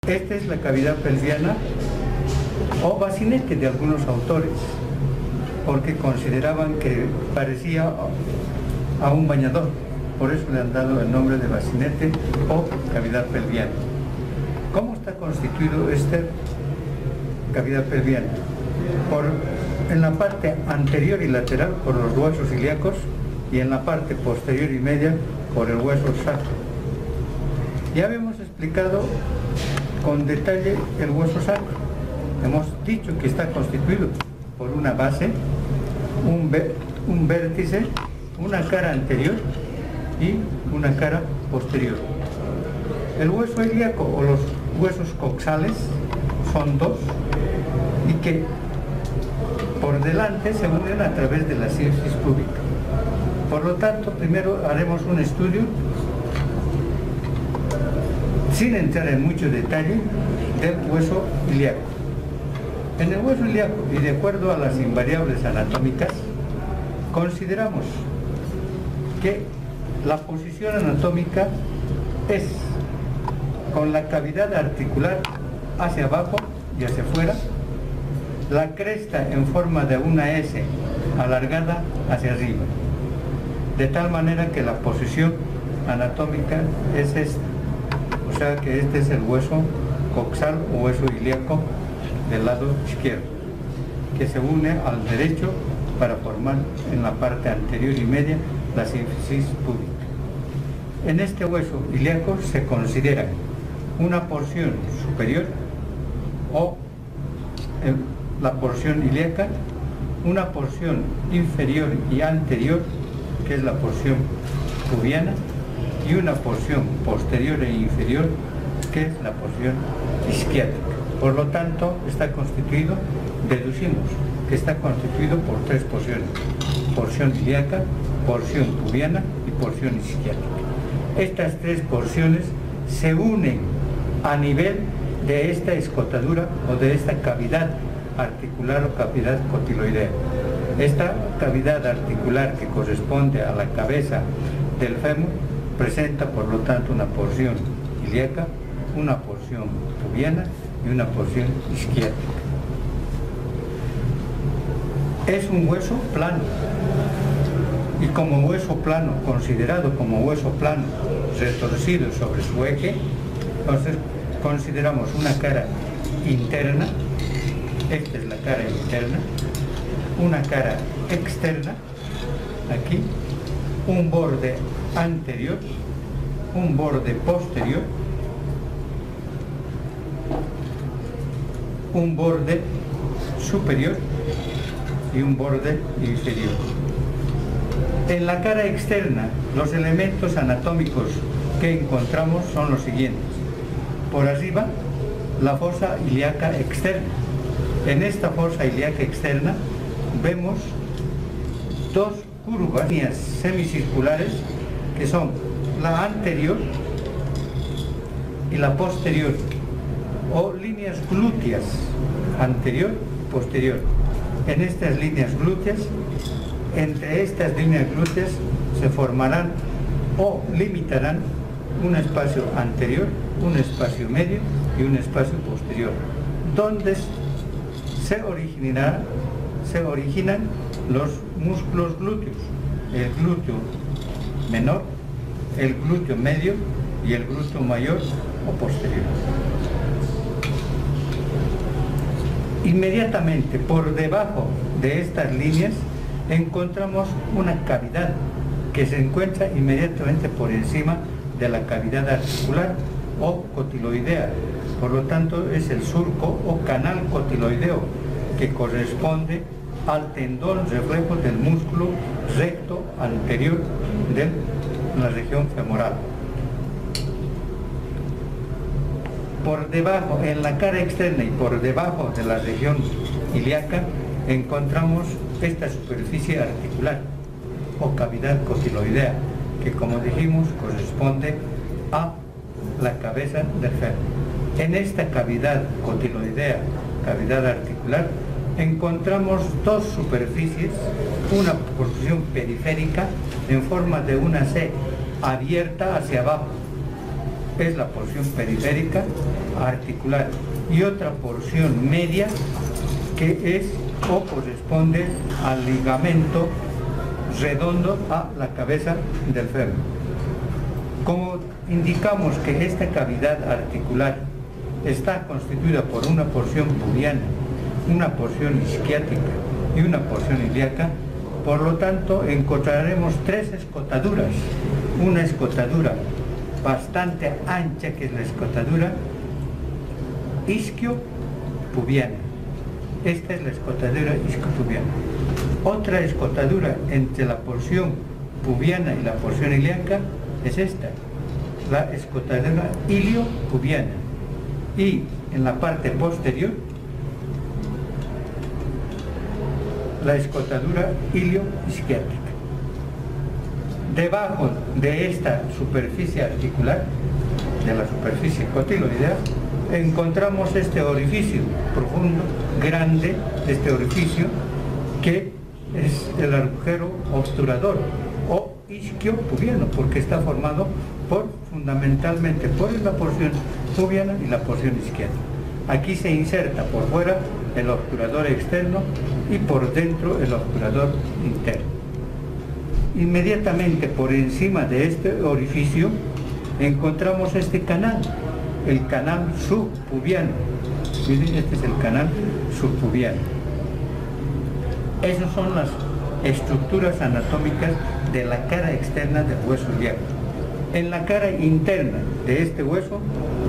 Esta es la cavidad pelviana o bacinete de algunos autores, porque consideraban que parecía a un bañador, por eso le han dado el nombre de bacinete o cavidad pelviana. ¿Cómo está constituido esta cavidad pelviana? En la parte anterior y lateral por los huesos ilíacos y en la parte posterior y media por el hueso sacro. Ya habíamos explicado con detalle el hueso sacro. Hemos dicho que está constituido por una base, un vértice, una cara anterior y una cara posterior. El hueso ilíaco o los huesos coxales son dos y que por delante se unen a través de la sínfisis púbica. Por lo tanto, primero haremos un estudio sin entrar en mucho detalle del hueso ilíaco. En el hueso ilíaco, y de acuerdo a las invariables anatómicas, consideramos que la posición anatómica es con la cavidad articular hacia abajo y hacia afuera, la cresta en forma de una S alargada hacia arriba, de tal manera que la posición anatómica es esta. O sea que este es el hueso coxal o hueso ilíaco del lado izquierdo, que se une al derecho para formar en la parte anterior y media la sínfisis púbica. En este hueso ilíaco se considera una porción superior o la porción ilíaca, una porción inferior y anterior, que es la porción pubiana, y una porción posterior e inferior, que es la porción isquiática. Por lo tanto, está constituido, deducimos que está constituido por tres porciones: porción ilíaca, porción pubiana y porción isquiática. Estas tres porciones se unen a nivel de esta escotadura o de esta cavidad articular o cavidad cotiloidea. Esta cavidad articular, que corresponde a la cabeza del fémur, presenta por lo tanto una porción ilíaca, una porción pubiana y una porción isquiática. Es un hueso plano, y como hueso plano, considerado como hueso plano retorcido sobre su eje, entonces consideramos una cara interna, esta es la cara interna, una cara externa, aquí, un borde anterior, un borde posterior, un borde superior y un borde inferior. En la cara externa, los elementos anatómicos que encontramos son los siguientes. Por arriba, la fosa ilíaca externa. En esta fosa ilíaca externa vemos dos curvas, líneas semicirculares, que son la anterior y la posterior, o líneas glúteas, anterior y posterior. En estas líneas glúteas, entre estas líneas glúteas se formarán o limitarán un espacio anterior, un espacio medio y un espacio posterior, donde se originan los músculos glúteos, el glúteo menor, el glúteo medio y el glúteo mayor o posterior. Inmediatamente por debajo de estas líneas encontramos una cavidad que se encuentra inmediatamente por encima de la cavidad articular o cotiloidea. Por lo tanto, es el surco o canal cotiloideo, que corresponde al tendón reflejo del músculo recto anterior de la región femoral. Por debajo, en la cara externa y por debajo de la región ilíaca, encontramos esta superficie articular o cavidad cotiloidea, que, como dijimos, corresponde a la cabeza del fémur. En esta cavidad cotiloidea, cavidad articular, encontramos dos superficies, una porción periférica en forma de una C abierta hacia abajo es la porción periférica articular y otra porción media que es o corresponde al ligamento redondo a la cabeza del fémur. Como indicamos que esta cavidad articular está constituida por una porción pubiana, una porción isquiática y una porción ilíaca, por lo tanto encontraremos tres escotaduras. Una escotadura bastante ancha, que es la escotadura isquio-pubiana. Esta es la escotadura isquiopubiana. Otra escotadura entre la porción pubiana y la porción ilíaca es esta, la escotadura ilio-pubiana. Y en la parte posterior, la escotadura ilio-isquiática. Debajo de esta superficie articular, de la superficie cotiloidea, encontramos este orificio profundo, grande, este orificio que es el agujero obturador o isquiopubiano, porque está formado fundamentalmente por la porción pubiana y la porción isquiática. Aquí se inserta por fuera el obturador externo y por dentro el obturador interno. Inmediatamente por encima de este orificio encontramos este canal, el canal subpubiano. Miren, este es el canal subpubiano. Esas son las estructuras anatómicas de la cara externa del hueso ilíaco. En la cara interna de este hueso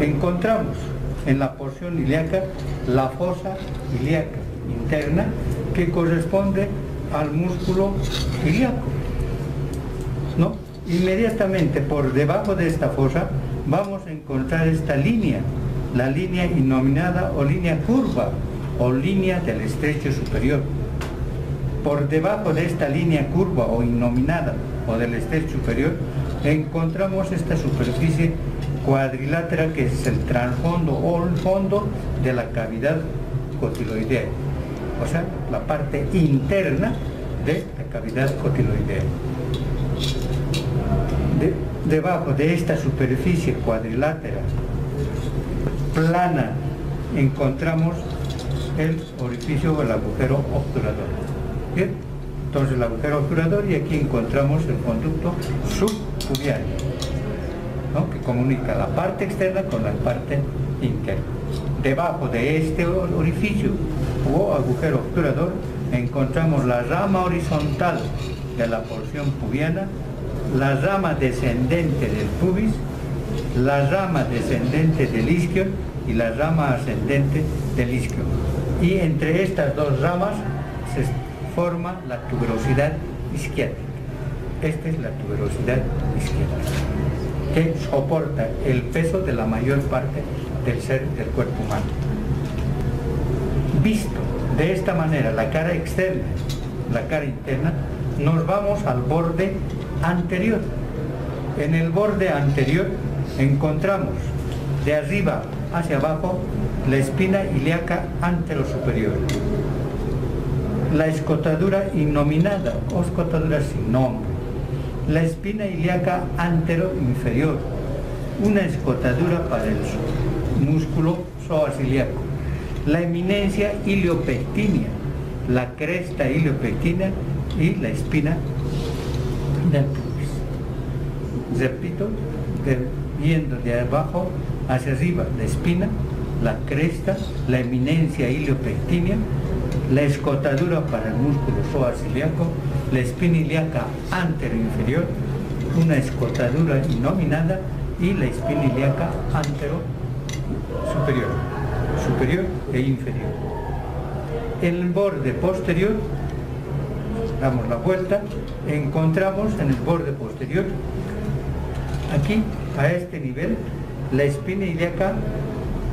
encontramos en la porción ilíaca la fosa ilíaca interna, que corresponde al músculo ilíaco, ¿no? Inmediatamente por debajo de esta fosa vamos a encontrar esta línea, la línea innominada o línea curva o línea del estrecho superior. Por debajo de esta línea curva o innominada o del estrecho superior encontramos esta superficie cuadrilátera, que es el trasfondo o el fondo de la cavidad cotiloidea, o sea, la parte interna de la cavidad cotiloidea. Debajo de esta superficie cuadrilátera plana encontramos el orificio o el agujero obturador. ¿Bien? Entonces el agujero obturador, y aquí encontramos el conducto subpubiano, ¿no?, que comunica la parte externa con la parte interna. Debajo de este orificio o agujero obturador encontramos la rama horizontal de la porción pubiana, la rama descendente del pubis, la rama descendente del isquio y la rama ascendente del isquio. Y entre estas dos ramas se forma la tuberosidad isquiática. Esta es la tuberosidad isquiática, que soporta el peso de la mayor parte del ser del cuerpo humano. Visto de esta manera la cara externa, la cara interna, nos vamos al borde anterior. En el borde anterior encontramos de arriba hacia abajo la espina ilíaca anterosuperior, la escotadura innominada o escotadura sin nombre, la espina ilíaca anteroinferior, una escotadura para el músculo psoas ilíaco, la eminencia iliopectínea, la cresta iliopectina y la espina del pubis. Repito, viendo de abajo hacia arriba la espina, la cresta, la eminencia iliopectínea, la escotadura para el músculo psoas ilíaco, la espina ilíaca anteroinferior, una escotadura innominada y la espina ilíaca anterosuperior, superior e inferior. En el borde posterior, damos la vuelta, encontramos en el borde posterior, aquí a este nivel, la espina ilíaca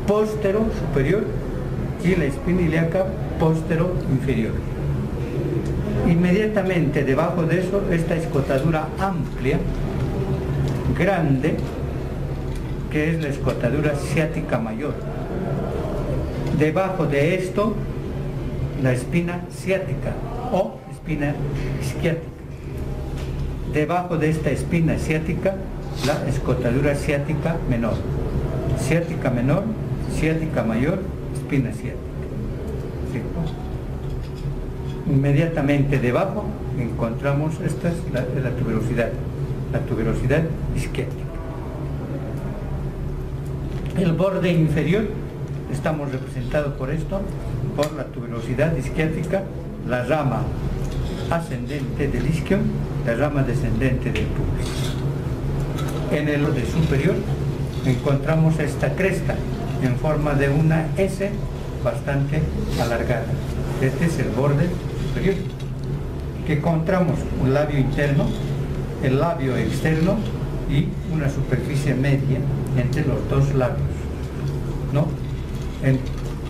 postero superior y la espina ilíaca postero inferior. Inmediatamente debajo de eso, esta escotadura amplia, grande, que es la escotadura ciática mayor. Debajo de esto, la espina ciática o espina isquiática. Debajo de esta espina ciática la escotadura ciática menor. Ciática menor, ciática mayor, espina ciática. ¿Sí? Inmediatamente debajo encontramos esta es la tuberosidad isquiática. El borde inferior estamos representados por esto, por la tuberosidad isquiática, la rama ascendente del isquion, la rama descendente del pubis. En el borde superior encontramos esta cresta en forma de una S bastante alargada. Este es el borde superior, que encontramos un labio interno, el labio externo y una superficie media entre los dos labios, ¿no?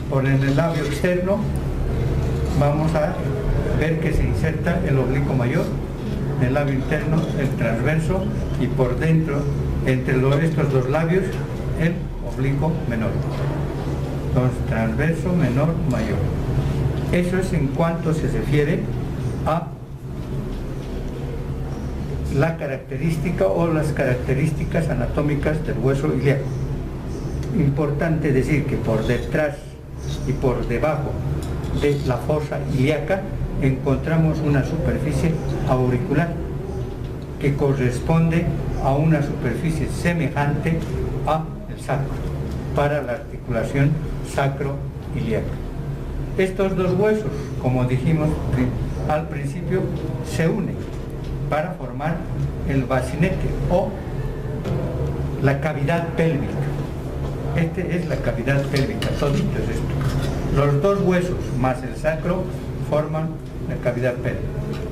Por el labio externo vamos a ver que se inserta el oblicuo mayor, en el labio interno el transverso y por dentro, entre estos dos labios, el oblicuo menor. Entonces, transverso, menor, mayor. Eso es en cuanto se refiere a la característica o las características anatómicas del hueso ilíaco. Importante decir que por detrás y por debajo de la fosa ilíaca encontramos una superficie auricular que corresponde a una superficie semejante al sacro para la articulación sacro-ilíaca. Estos dos huesos, como dijimos al principio, se unen para formar el bacinete o la cavidad pélvica. Este es la cavidad pélvica, todito es esto. Los dos huesos más el sacro forman la cavidad pélvica.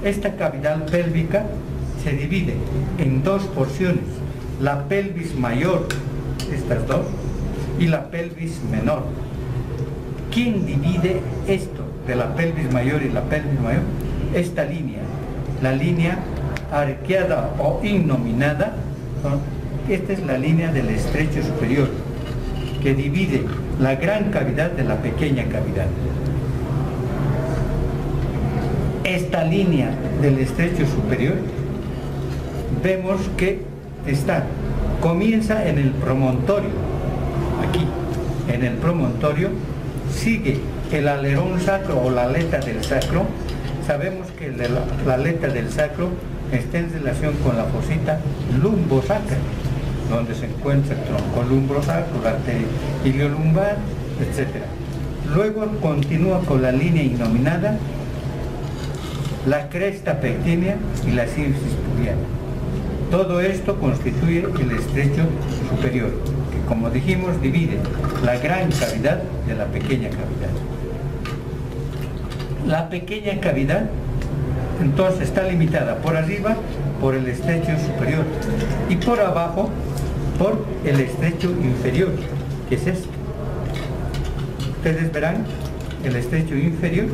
Esta cavidad pélvica se divide en dos porciones, la pelvis mayor, estas dos, y la pelvis menor. ¿Quién divide esto de la pelvis mayor y la pelvis mayor? Esta línea, la línea arqueada o innominada, ¿no? Esta es la línea del estrecho superior, que divide la gran cavidad de la pequeña cavidad. Esta línea del estrecho superior, vemos que comienza en el promontorio, aquí, en el promontorio, sigue el alerón sacro o la aleta del sacro. Sabemos que la aleta del sacro está en relación con la fosita lumbosacra, donde se encuentra el tronco lumbosacro, la arteria iliolumbar, etc. Luego continúa con la línea innominada, la cresta pectínea y la sínfisis pubiana. Todo esto constituye el estrecho superior, que como dijimos divide la gran cavidad de la pequeña cavidad. La pequeña cavidad entonces está limitada por arriba por el estrecho superior y por abajo por el estrecho inferior, que es este. Ustedes verán el estrecho inferior.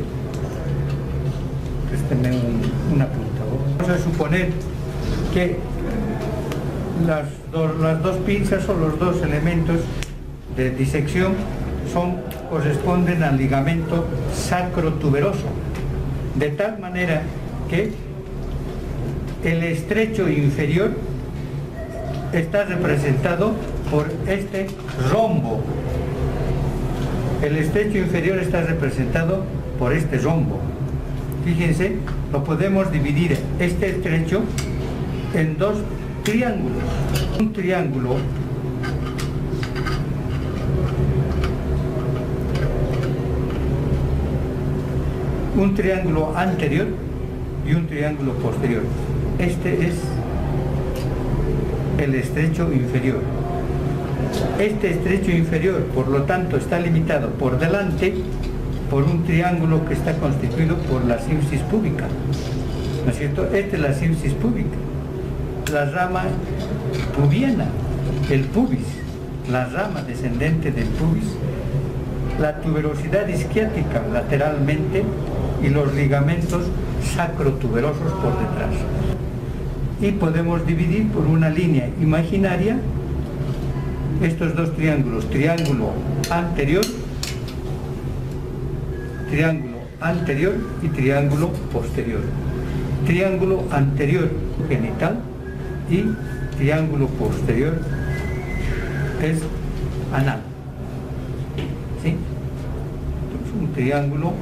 Préstenme una punta. Vamos a suponer que las dos pinzas o los dos elementos de disección corresponden al ligamento sacrotuberoso, de tal manera que el estrecho inferior está representado por este rombo. El estrecho inferior está representado por este rombo. Fíjense, lo podemos dividir este estrecho en dos triángulos. Un triángulo anterior y un triángulo posterior. Este es el estrecho inferior. Este estrecho inferior, por lo tanto, está limitado por delante por un triángulo que está constituido por la sínfisis púbica, ¿no es cierto? Esta es la sínfisis púbica, la rama pubiana, el pubis, la rama descendente del pubis, la tuberosidad isquiática lateralmente y los ligamentos sacrotuberosos por detrás. Y podemos dividir por una línea imaginaria estos dos triángulos, triángulo anterior y triángulo posterior. Triángulo anterior genital y triángulo posterior es anal. ¿Sí? Entonces, un triángulo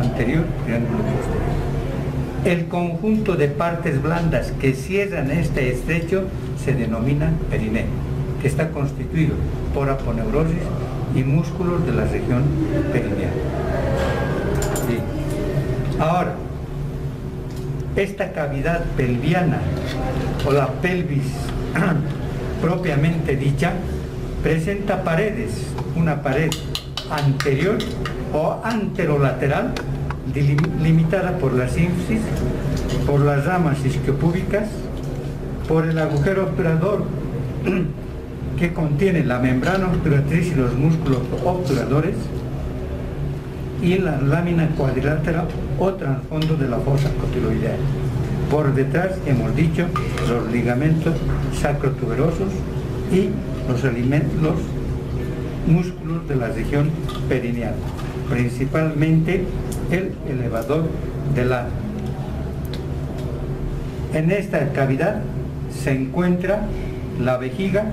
anterior, triángulo posterior. El conjunto de partes blandas que cierran este estrecho se denomina perineo, que está constituido por aponeurosis y músculos de la región perineal. Sí. Ahora, esta cavidad pelviana o la pelvis propiamente dicha presenta paredes, una pared anterior o anterolateral limitada por la sínfisis, por las ramas isquiopúbicas, por el agujero obturador que contiene la membrana obturatriz y los músculos obturadores, y la lámina cuadrilátera o trasfondo de la fosa cotiloidea. Por detrás, hemos dicho, los ligamentos sacrotuberosos y los músculos de la región perineal, principalmente el elevador del ano. En esta cavidad se encuentra la vejiga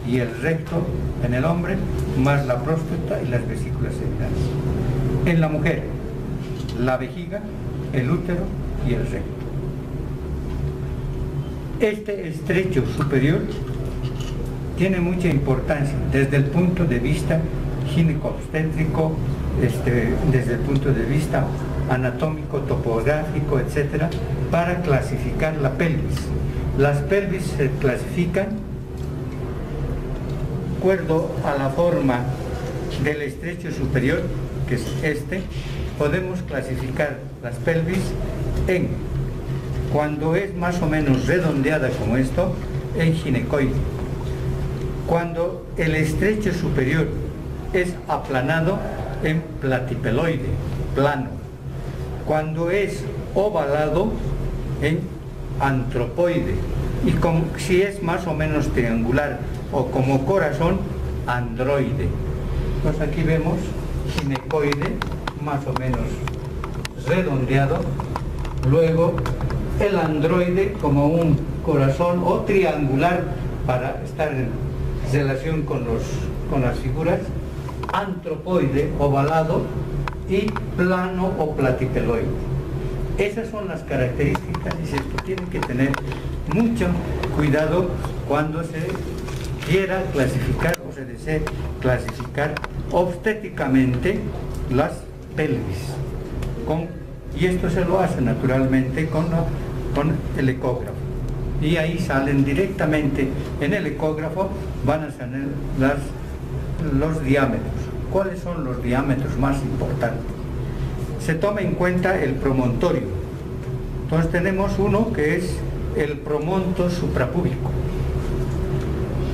y el recto en el hombre, más la próstata y las vesículas seminales. En la mujer, la vejiga, el útero y el recto. Este estrecho superior tiene mucha importancia desde el punto de vista gineco-obstétrico, desde el punto de vista anatómico, topográfico, etcétera, para clasificar la pelvis. Las pelvis se clasifican de acuerdo a la forma del estrecho superior, que es este. Podemos clasificar las pelvis en, cuando es más o menos redondeada como esto, en ginecoide. Cuando el estrecho superior es aplanado, en platipeloide, plano. Cuando es ovalado, en antropoide. Y si es más o menos triangular o como corazón, androide. Entonces aquí vemos ginecoide, más o menos redondeado. Luego el androide como un corazón o triangular para estar en relación con las figuras. Antropoide, ovalado, y plano o platipeloide. Esas son las características y se tiene que tener mucho cuidado cuando se quiera clasificar o se desee clasificar obstétricamente las pelvis. Y esto se lo hace naturalmente con el ecógrafo. Y ahí salen directamente en el ecógrafo, van a salir los diámetros. ¿Cuáles son los diámetros más importantes? Se toma en cuenta el promontorio. Entonces tenemos uno que es el promonto suprapúbico,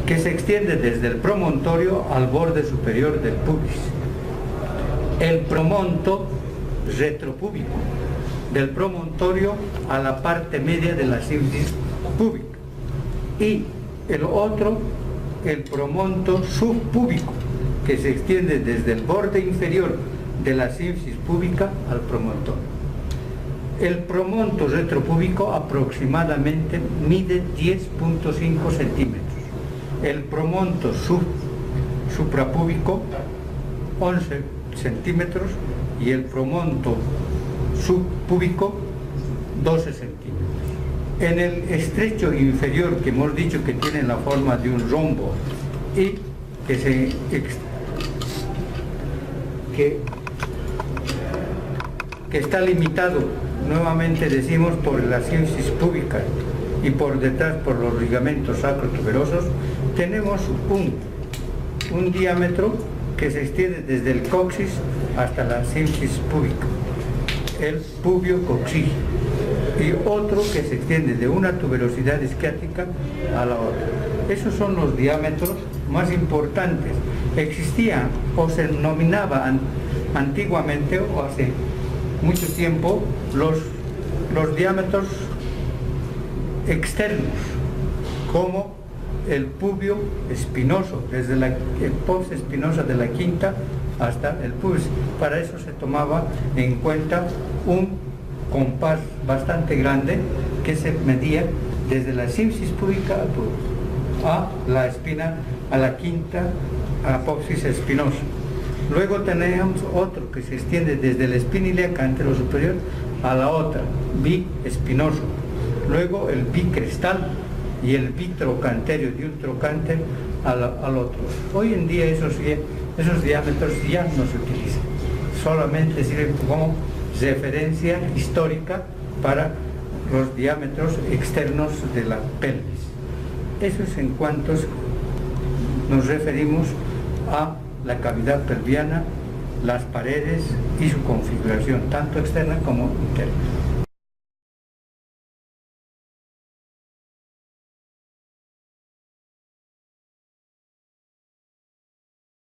que se extiende desde el promontorio al borde superior del pubis. El promonto retropúbico, del promontorio a la parte media de la sínfisis púbica. Y el otro, el promonto subpúbico, que se extiende desde el borde inferior de la sínfisis púbica al promontorio. El promonto retropúbico aproximadamente mide 10.5 centímetros. El promonto suprapúbico 11 centímetros y el promonto subpúbico 12 centímetros. En el estrecho inferior, que hemos dicho que tiene la forma de un rombo y que está limitado, nuevamente decimos, por la sínfisis púbica y por detrás por los ligamentos sacrotuberosos, tenemos un diámetro que se extiende desde el coxis hasta la sínfisis púbica, el pubio coxígeo, y otro que se extiende de una tuberosidad isquiática a la otra. Esos son los diámetros más importantes. Existían o se nominaban antiguamente o hace mucho tiempo los diámetros externos, como el pubio espinoso, desde la pubis espinosa de la quinta hasta el pubis. Para eso se tomaba en cuenta un compás bastante grande que se medía desde la sínfisis púbica al pubis. a la espina, a la quinta apófisis espinosa. Luego tenemos otro que se extiende desde la espina ilíaca anterosuperior a la otra, biespinoso. Luego el bicrestal y el bitrocantero de un trocánter al otro. Hoy en día esos diámetros ya no se utilizan, solamente sirven como referencia histórica para los diámetros externos de la pelvis. Eso es en cuanto nos referimos a la cavidad pelviana, las paredes y su configuración, tanto externa como interna.